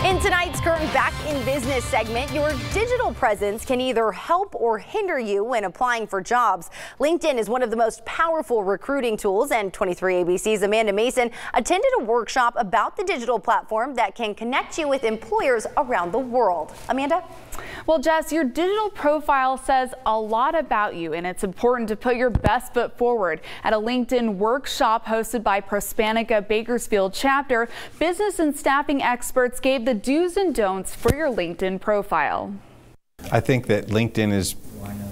In tonight's Kern Back in Business segment, your digital presence can either help or hinder you when applying for jobs. LinkedIn is one of the most powerful recruiting tools, and 23ABC's Amanda Mason attended a workshop about the digital platform that can connect you with employers around the world. Amanda? Well, Jess, your digital profile says a lot about you, and it's important to put your best foot forward. At a LinkedIn workshop hosted by Prospanica Bakersfield chapter, business and staffing experts gave the do's and don'ts for your LinkedIn profile. I think that LinkedIn is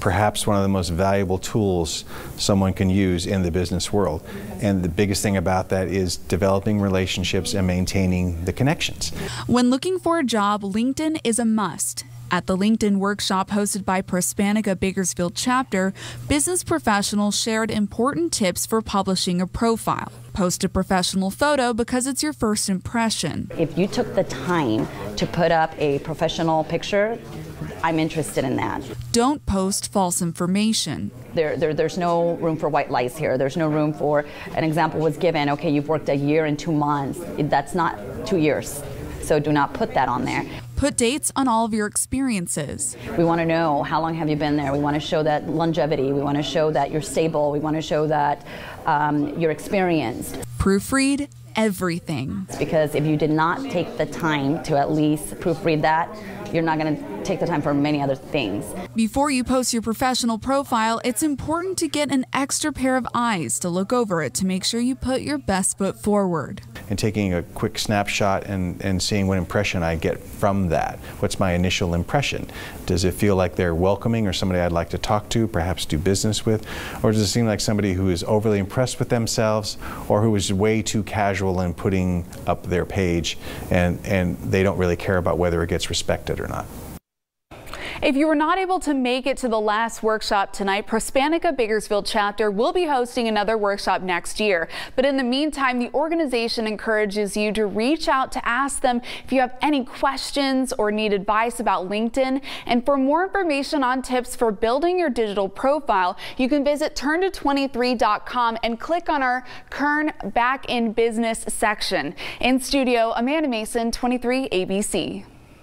perhaps one of the most valuable tools someone can use in the business world. And the biggest thing about that is developing relationships and maintaining the connections. When looking for a job, LinkedIn is a must. At the LinkedIn workshop hosted by Prospanica Bakersfield chapter, business professionals shared important tips for publishing a profile. Post a professional photo because it's your first impression. If you took the time to put up a professional picture, I'm interested in that. Don't post false information. There's no room for white lies here. There's no room for, an example was given, okay, you've worked a year and 2 months. That's not 2 years. So do not put that on there. Put dates on all of your experiences. We want to know how long have you been there. We want to show that longevity. We want to show that you're stable. We want to show that you're experienced. Proofread everything. Because if you did not take the time to at least proofread that, you're not going to take the time for many other things. Before you post your professional profile, it's important to get an extra pair of eyes to look over it to make sure you put your best foot forward. And taking a quick snapshot and seeing what impression I get from that. What's my initial impression? Does it feel like they're welcoming or somebody I'd like to talk to, perhaps do business with? Or does it seem like somebody who is overly impressed with themselves or who is way too casual in putting up their page and they don't really care about whether it gets respected or not? If you were not able to make it to the last workshop tonight, Prospanica Bakersfield chapter will be hosting another workshop next year. But in the meantime, the organization encourages you to reach out to ask them if you have any questions or need advice about LinkedIn. And for more information on tips for building your digital profile, you can visit turnto23.com and click on our Kern Back in Business section. In studio, Amanda Mason, 23 ABC.